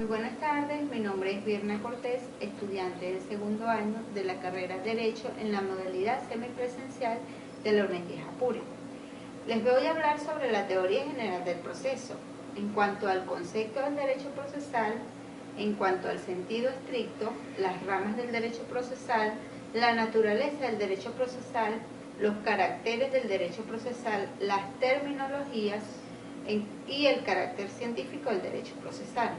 Muy buenas tardes, mi nombre es Virna Cortés, estudiante del segundo año de la carrera Derecho en la modalidad semipresencial de la UNED Apure. Les voy a hablar sobre la teoría general del proceso, en cuanto al concepto del derecho procesal, en cuanto al sentido estricto, las ramas del derecho procesal, la naturaleza del derecho procesal, los caracteres del derecho procesal, las terminologías y el carácter científico del derecho procesal.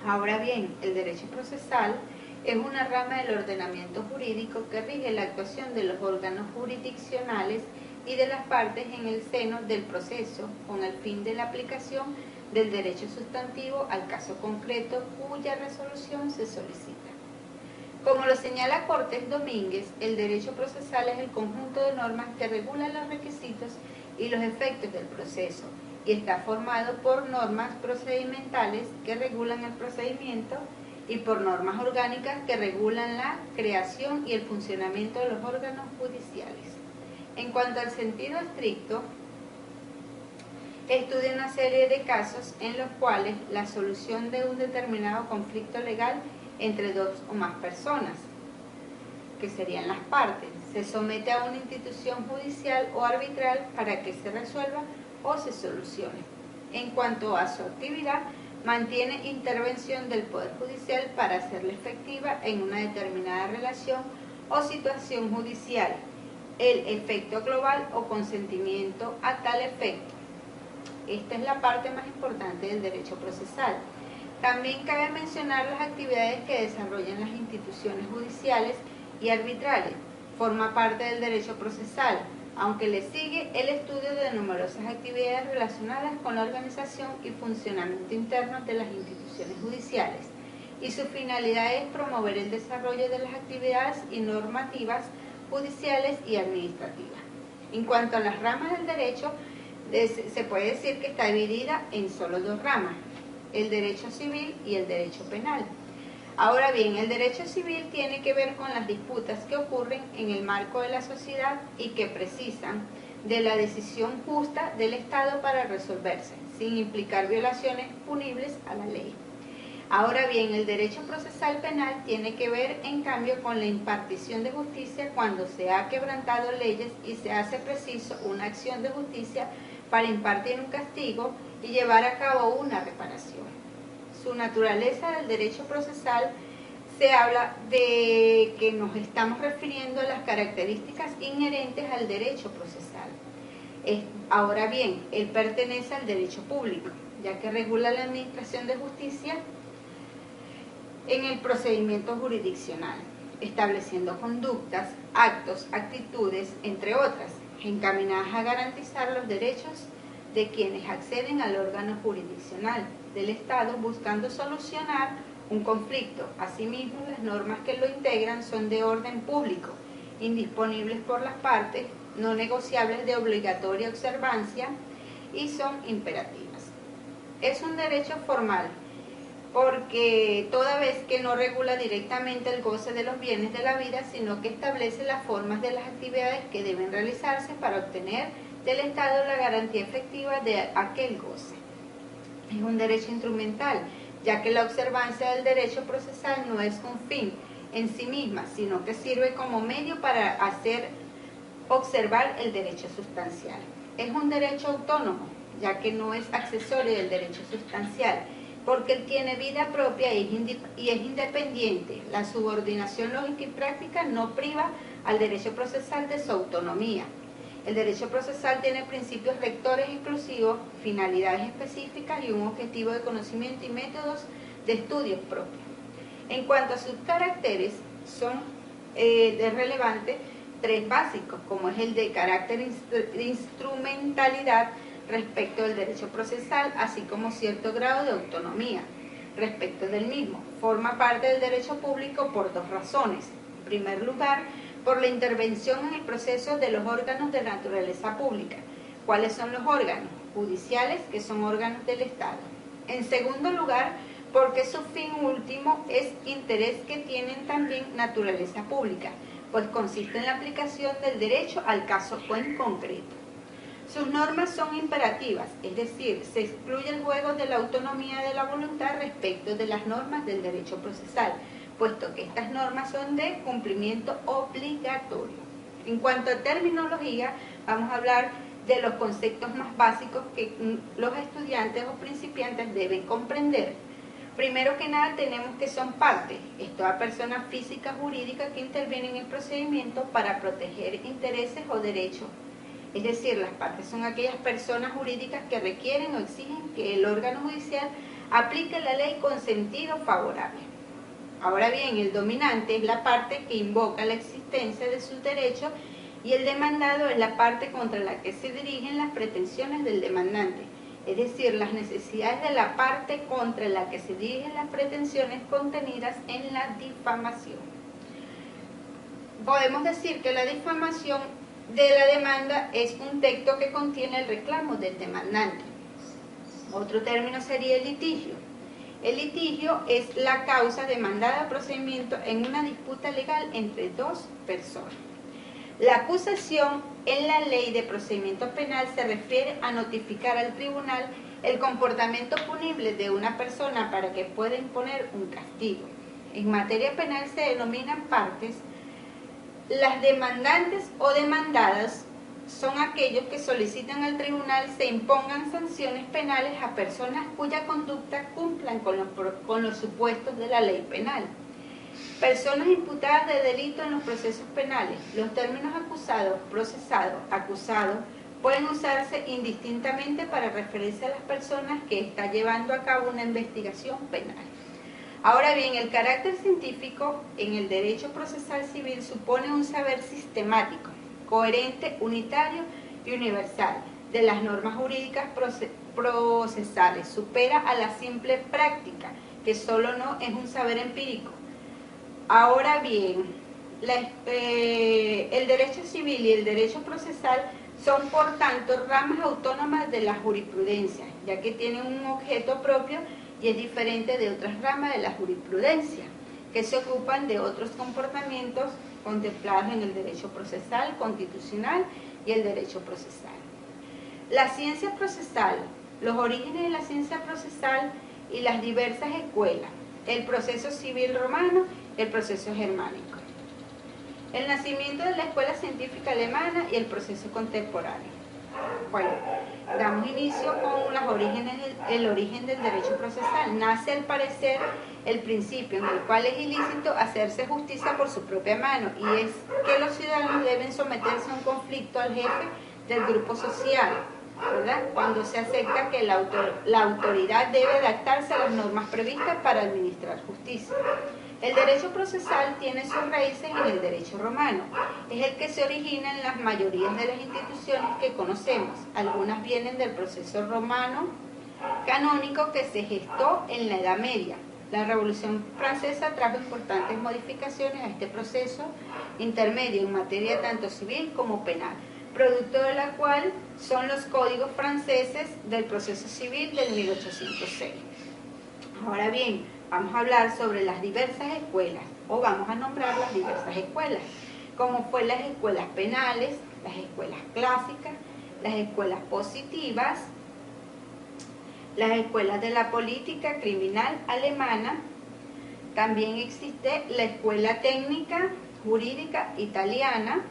Ahora bien, el derecho procesal es una rama del ordenamiento jurídico que rige la actuación de los órganos jurisdiccionales y de las partes en el seno del proceso con el fin de la aplicación del derecho sustantivo al caso concreto cuya resolución se solicita. Como lo señala Cortés Domínguez, el derecho procesal es el conjunto de normas que regulan los requisitos y los efectos del proceso, y está formado por normas procedimentales que regulan el procedimiento y por normas orgánicas que regulan la creación y el funcionamiento de los órganos judiciales. En cuanto al sentido estricto, estudia una serie de casos en los cuales la solución de un determinado conflicto legal entre dos o más personas, que serían las partes, se somete a una institución judicial o arbitral para que se resuelva o se solucione. En cuanto a su actividad, mantiene intervención del Poder Judicial para hacerla efectiva en una determinada relación o situación judicial, el efecto global o consentimiento a tal efecto. Esta es la parte más importante del derecho procesal. También cabe mencionar las actividades que desarrollan las instituciones judiciales y arbitrales. Forma parte del derecho procesal, aunque le sigue el estudio de numerosas actividades relacionadas con la organización y funcionamiento interno de las instituciones judiciales, y su finalidad es promover el desarrollo de las actividades y normativas judiciales y administrativas. En cuanto a las ramas del derecho, se puede decir que está dividida en solo dos ramas, el derecho civil y el derecho penal. Ahora bien, el derecho civil tiene que ver con las disputas que ocurren en el marco de la sociedad y que precisan de la decisión justa del Estado para resolverse, sin implicar violaciones punibles a la ley. Ahora bien, el derecho procesal penal tiene que ver, en cambio, con la impartición de justicia cuando se ha quebrantado leyes y se hace preciso una acción de justicia para impartir un castigo y llevar a cabo una reparación. Su naturaleza del derecho procesal se habla de que nos estamos refiriendo a las características inherentes al derecho procesal. Ahora bien, él pertenece al derecho público, ya que regula la administración de justicia en el procedimiento jurisdiccional, estableciendo conductas, actos, actitudes, entre otras, encaminadas a garantizar los derechos de quienes acceden al órgano jurisdiccional del Estado buscando solucionar un conflicto. Asimismo, las normas que lo integran son de orden público, indisponibles por las partes, no negociables de obligatoria observancia y son imperativas. Es un derecho formal porque toda vez que no regula directamente el goce de los bienes de la vida, sino que establece las formas de las actividades que deben realizarse para obtener del Estado la garantía efectiva de aquel goce. Es un derecho instrumental, ya que la observancia del derecho procesal no es un fin en sí misma, sino que sirve como medio para hacer observar el derecho sustancial. Es un derecho autónomo, ya que no es accesorio del derecho sustancial, porque él tiene vida propia y es independiente. La subordinación lógica y práctica no priva al derecho procesal de su autonomía. El derecho procesal tiene principios rectores exclusivos, finalidades específicas y un objetivo de conocimiento y métodos de estudios propios. En cuanto a sus caracteres, son de relevante tres básicos, como es el de carácter de instrumentalidad respecto del derecho procesal, así como cierto grado de autonomía respecto del mismo. Forma parte del derecho público por dos razones. En primer lugar, por la intervención en el proceso de los órganos de naturaleza pública. ¿Cuáles son los órganos? Judiciales, que son órganos del Estado. En segundo lugar, porque su fin último es interés que tienen también naturaleza pública, pues consiste en la aplicación del derecho al caso en concreto. Sus normas son imperativas, es decir, se excluye el juego de la autonomía de la voluntad respecto de las normas del derecho procesal, puesto que estas normas son de cumplimiento obligatorio. En cuanto a terminología, vamos a hablar de los conceptos más básicos que los estudiantes o principiantes deben comprender. Primero que nada tenemos que son partes, es toda persona física o jurídica que interviene en el procedimiento para proteger intereses o derechos. Es decir, las partes son aquellas personas jurídicas que requieren o exigen que el órgano judicial aplique la ley con sentido favorable. Ahora bien, el dominante es la parte que invoca la existencia de sus derechos y el demandado es la parte contra la que se dirigen las pretensiones del demandante, es decir, las necesidades de la parte contra la que se dirigen las pretensiones contenidas en la difamación. Podemos decir que la difamación de la demanda es un texto que contiene el reclamo del demandante. Otro término sería el litigio. El litigio es la causa demandada o procedimiento en una disputa legal entre dos personas. La acusación en la ley de procedimiento penal se refiere a notificar al tribunal el comportamiento punible de una persona para que pueda imponer un castigo. En materia penal se denominan partes. Las demandantes o demandadas son aquellos que solicitan al tribunal se impongan sanciones penales a personas cuya conducta cumplan con los supuestos de la ley penal. Personas imputadas de delito en los procesos penales. Los términos acusado, procesado, acusado pueden usarse indistintamente para referirse a las personas que están llevando a cabo una investigación penal. Ahora bien, el carácter científico en el derecho procesal civil supone un saber sistemático, coherente, unitario y universal de las normas jurídicas procesales. Supera a la simple práctica, que solo no es un saber empírico. Ahora bien, el derecho civil y el derecho procesal son por tanto ramas autónomas de la jurisprudencia, ya que tienen un objeto propio y es diferente de otras ramas de la jurisprudencia, que se ocupan de otros comportamientos contemplados en el derecho procesal, constitucional y el derecho procesal. La ciencia procesal, los orígenes de la ciencia procesal y las diversas escuelas, el proceso civil romano, el proceso germánico. El nacimiento de la escuela científica alemana y el proceso contemporáneo. Bueno, damos inicio con el origen del derecho procesal. Nace al parecer el principio en el cual es ilícito hacerse justicia por su propia mano, y es que los ciudadanos deben someterse a un conflicto al jefe del grupo social, ¿verdad? Cuando se acepta que la autoridad debe adaptarse a las normas previstas para administrar justicia. El derecho procesal tiene sus raíces en el derecho romano. Es el que se origina en las mayorías de las instituciones que conocemos. Algunas vienen del proceso romano canónico que se gestó en la Edad Media. La Revolución Francesa trajo importantes modificaciones a este proceso intermedio en materia tanto civil como penal, producto de la cual son los códigos franceses del proceso civil del 1806. Ahora bien, vamos a hablar sobre las diversas escuelas, o vamos a nombrar las diversas escuelas, como fue las escuelas penales, las escuelas clásicas, las escuelas positivas, las escuelas de la política criminal alemana. También existe la escuela técnica jurídica italiana,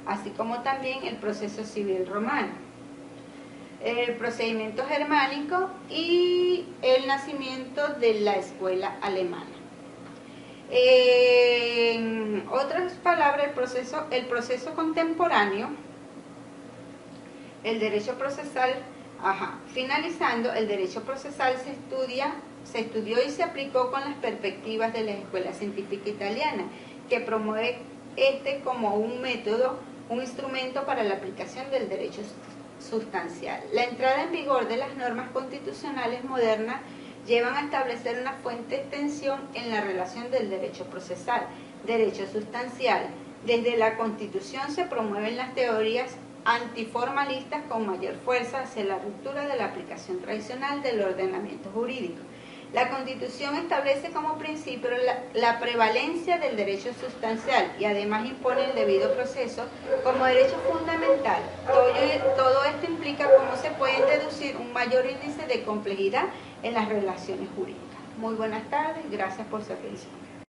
así como también el proceso civil romano, el procedimiento germánico y el nacimiento de la escuela alemana. En otras palabras, el proceso contemporáneo, el derecho procesal, finalizando, el derecho procesal se estudió y se aplicó con las perspectivas de la Escuela Científica Italiana, que promueve como un método, un instrumento para la aplicación del derecho sustancial. La entrada en vigor de las normas constitucionales modernas llevan a establecer una fuente de tensión en la relación del derecho procesal, derecho sustancial. Desde la Constitución se promueven las teorías antiformalistas con mayor fuerza hacia la ruptura de la aplicación tradicional del ordenamiento jurídico. La Constitución establece como principio la prevalencia del derecho sustancial y además impone el debido proceso como derecho fundamental. Todo esto implica cómo se puede deducir un mayor índice de complejidad en las relaciones jurídicas. Muy buenas tardes, gracias por su atención.